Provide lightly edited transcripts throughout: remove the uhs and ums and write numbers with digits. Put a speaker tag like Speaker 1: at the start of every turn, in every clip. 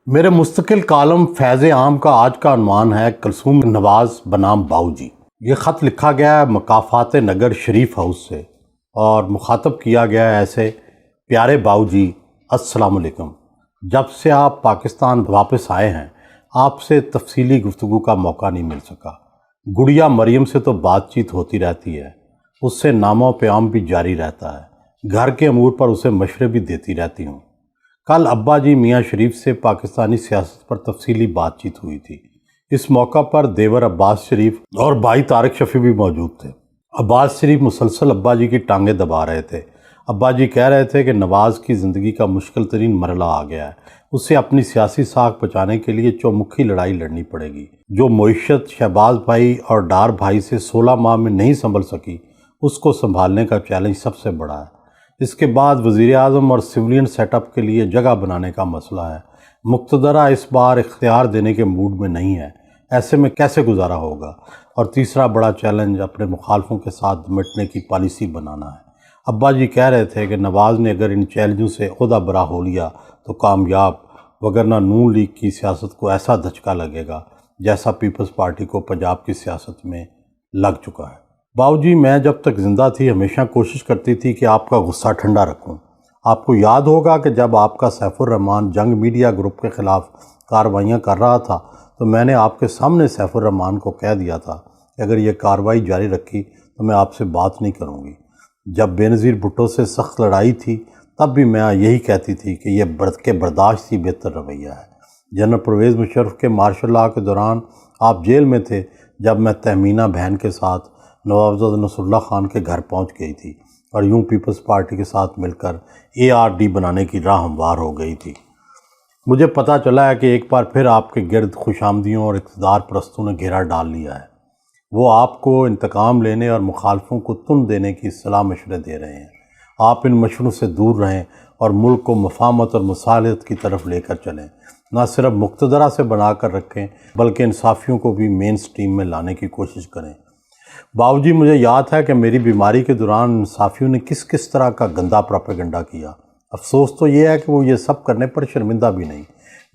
Speaker 1: میرے مستقل کالم فیض عام کا آج کا عنوان ہے کلثوم نواز بنام باؤ جی۔ یہ خط لکھا گیا ہے مکافات نگر شریف ہاؤس سے اور مخاطب کیا گیا ہے ایسے: پیارے باؤ جی، السلام علیکم۔ جب سے آپ پاکستان واپس آئے ہیں آپ سے تفصیلی گفتگو کا موقع نہیں مل سکا۔ گڑیا مریم سے تو بات چیت ہوتی رہتی ہے، اس سے نامہ و پیام بھی جاری رہتا ہے، گھر کے امور پر اسے مشورے بھی دیتی رہتی ہوں۔ کل ابا جی میاں شریف سے پاکستانی سیاست پر تفصیلی بات چیت ہوئی تھی۔ اس موقع پر دیور عباس شریف اور بھائی طارق شفیع بھی موجود تھے۔ عباس شریف مسلسل ابا جی کی ٹانگیں دبا رہے تھے۔ ابا جی کہہ رہے تھے کہ نواز کی زندگی کا مشکل ترین مرحلہ آ گیا ہے، اسے اپنی سیاسی ساکھ بچانے کے لیے چومکھی لڑائی لڑنی پڑے گی۔ جو معیشت شہباز بھائی اور ڈار بھائی سے 16 ماہ میں نہیں سنبھل سکی، اس کو سنبھالنے کا چیلنج سب سے بڑا ہے۔ اس کے بعد وزیر اعظم اور سویلین سیٹ اپ کے لیے جگہ بنانے کا مسئلہ ہے۔ مقتدرہ اس بار اختیار دینے کے موڈ میں نہیں ہے، ایسے میں کیسے گزارا ہوگا؟ اور تیسرا بڑا چیلنج اپنے مخالفوں کے ساتھ نمٹنے کی پالیسی بنانا ہے۔ ابا جی کہہ رہے تھے کہ نواز نے اگر ان چیلنجوں سے عہدہ برا ہو لیا تو کامیاب، وگرنہ نون لیگ کی سیاست کو ایسا دھچکا لگے گا جیسا پیپلز پارٹی کو پنجاب کی سیاست میں لگ چکا ہے۔ باؤ جی، میں جب تک زندہ تھی ہمیشہ کوشش کرتی تھی کہ آپ کا غصہ ٹھنڈا رکھوں۔ آپ کو یاد ہوگا کہ جب آپ کا سیف الرحمان جنگ میڈیا گروپ کے خلاف کارروائیاں کر رہا تھا تو میں نے آپ کے سامنے سیف الرحمان کو کہہ دیا تھا کہ اگر یہ کارروائی جاری رکھی تو میں آپ سے بات نہیں کروں گی۔ جب بےنظیر بھٹو سے سخت لڑائی تھی تب بھی میں یہی کہتی تھی کہ یہ برداشت ہی بہتر رویہ ہے۔ جنرل پرویز مشرف کے مارشل لاء کے دوران آپ جیل میں تھے جب میں تہمینہ بہن کے ساتھ نوابزادہ نصر اللہ خان کے گھر پہنچ گئی تھی اور یوں پیپلز پارٹی کے ساتھ مل کر ARD بنانے کی راہ ہموار ہو گئی تھی۔ مجھے پتہ چلا ہے کہ ایک بار پھر آپ کے گرد خوش آمدیوں اور اقتدار پرستوں نے گھیرا ڈال لیا ہے۔ وہ آپ کو انتقام لینے اور مخالفوں کو تن دینے کی صلاح مشورے دے رہے ہیں۔ آپ ان مشوروں سے دور رہیں اور ملک کو مفاہمت اور مصالحت کی طرف لے کر چلیں، نہ صرف مقتدرہ سے بنا کر رکھیں بلکہ انصافیوں کو بھی مین سٹریم میں لانے کی کوشش کریں۔ باؤ جی، مجھے یاد ہے کہ میری بیماری کے دوران انصافیوں نے کس طرح کا گندا پروپیگنڈا کیا۔ افسوس تو یہ ہے کہ وہ یہ سب کرنے پر شرمندہ بھی نہیں۔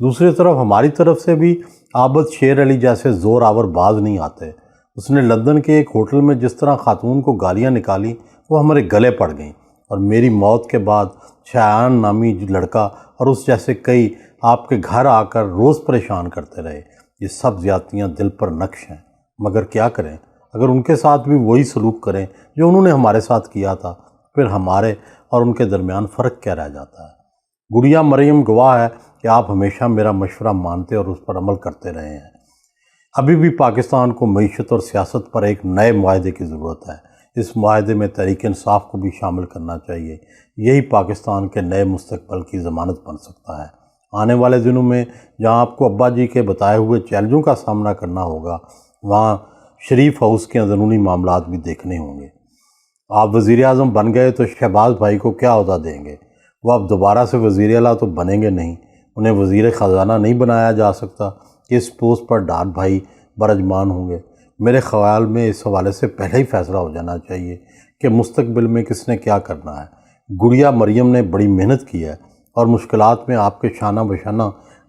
Speaker 1: دوسری طرف ہماری طرف سے بھی عابد شیر علی جیسے زور آور باز نہیں آتے۔ اس نے لندن کے ایک ہوٹل میں جس طرح خاتون کو گالیاں نکالی وہ ہمارے گلے پڑ گئیں، اور میری موت کے بعد شایان نامی لڑکا اور اس جیسے کئی آپ کے گھر آ کر روز پریشان کرتے رہے۔ یہ سب زیادتیاں دل پر نقش ہیں، مگر کیا کریں؟ اگر ان کے ساتھ بھی وہی سلوک کریں جو انہوں نے ہمارے ساتھ کیا تھا، پھر ہمارے اور ان کے درمیان فرق کیا رہ جاتا ہے؟ گڑیا مریم گواہ ہے کہ آپ ہمیشہ میرا مشورہ مانتے اور اس پر عمل کرتے رہے ہیں۔ ابھی بھی پاکستان کو معیشت اور سیاست پر ایک نئے معاہدے کی ضرورت ہے۔ اس معاہدے میں تحریک انصاف کو بھی شامل کرنا چاہیے۔ یہی پاکستان کے نئے مستقبل کی ضمانت بن سکتا ہے۔ آنے والے دنوں میں جہاں آپ کو ابا جی کے بتائے ہوئے چیلنجوں کا سامنا کرنا ہوگا، وہاں شریف ہاؤس کے اندرونی معاملات بھی دیکھنے ہوں گے۔ آپ وزیر اعظم بن گئے تو شہباز بھائی کو کیا عہدہ دیں گے؟ وہ اب دوبارہ سے وزیر اعلیٰ تو بنیں گے نہیں، انہیں وزیر خزانہ نہیں بنایا جا سکتا کہ اس پوسٹ پر ڈار بھائی برجمان ہوں گے۔ میرے خیال میں اس حوالے سے پہلے ہی فیصلہ ہو جانا چاہیے کہ مستقبل میں کس نے کیا کرنا ہے۔ گڑیا مریم نے بڑی محنت کی ہے اور مشکلات میں آپ کے شانہ بشانہ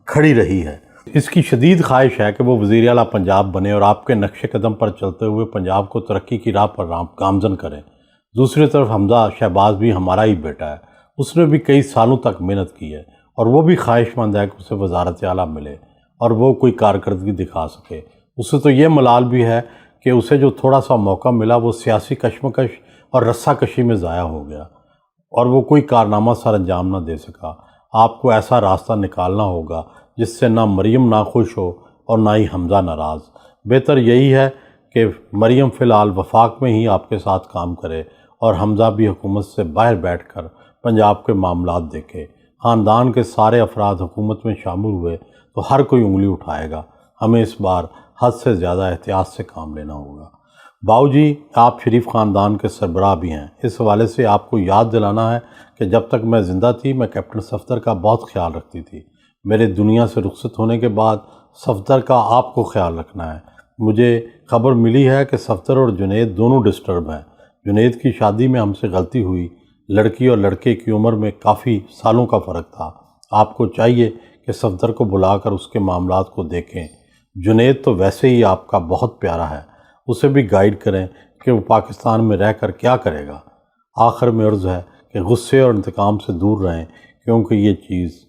Speaker 1: کھڑی رہی ہے۔ اس کی شدید خواہش ہے کہ وہ وزیر اعلیٰ پنجاب بنے اور آپ کے نقش قدم پر چلتے ہوئے پنجاب کو ترقی کی راہ پر گامزن کریں۔ دوسری طرف حمزہ شہباز بھی ہمارا ہی بیٹا ہے، اس نے بھی کئی سالوں تک محنت کی ہے اور وہ بھی خواہش مند ہے کہ اسے وزارت اعلیٰ ملے اور وہ کوئی کارکردگی دکھا سکے۔ اسے تو یہ ملال بھی ہے کہ اسے جو تھوڑا سا موقع ملا وہ سیاسی کشمکش اور رسہ کشی میں ضائع ہو گیا اور وہ کوئی کارنامہ سر انجام نہ دے سکا۔ آپ کو ایسا راستہ نکالنا ہوگا جس سے نہ مریم ناخوش ہو اور نہ ہی حمزہ ناراض۔ بہتر یہی ہے کہ مریم فی الحال وفاق میں ہی آپ کے ساتھ کام کرے اور حمزہ بھی حکومت سے باہر بیٹھ کر پنجاب کے معاملات دیکھے۔ خاندان کے سارے افراد حکومت میں شامل ہوئے تو ہر کوئی انگلی اٹھائے گا۔ ہمیں اس بار حد سے زیادہ احتیاط سے کام لینا ہوگا۔ باؤ جی، آپ شریف خاندان کے سربراہ بھی ہیں۔ اس حوالے سے آپ کو یاد دلانا ہے کہ جب تک میں زندہ تھی میں کیپٹن صفدر کا بہت خیال رکھتی تھی۔ میرے دنیا سے رخصت ہونے کے بعد صفدر کا آپ کو خیال رکھنا ہے۔ مجھے خبر ملی ہے کہ صفدر اور جنید دونوں ڈسٹرب ہیں۔ جنید کی شادی میں ہم سے غلطی ہوئی، لڑکی اور لڑکے کی عمر میں کافی سالوں کا فرق تھا۔ آپ کو چاہیے کہ صفدر کو بلا کر اس کے معاملات کو دیکھیں۔ جنید تو ویسے ہی آپ کا بہت پیارا ہے، اسے بھی گائیڈ کریں کہ وہ پاکستان میں رہ کر کیا کرے گا۔ آخر میں عرض ہے کہ غصے اور انتقام سے دور رہیں، کیونکہ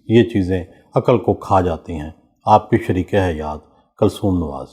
Speaker 1: یہ چیزیں عقل کو کھا جاتی ہیں۔ آپ کی شریک حیات کلثوم نواز۔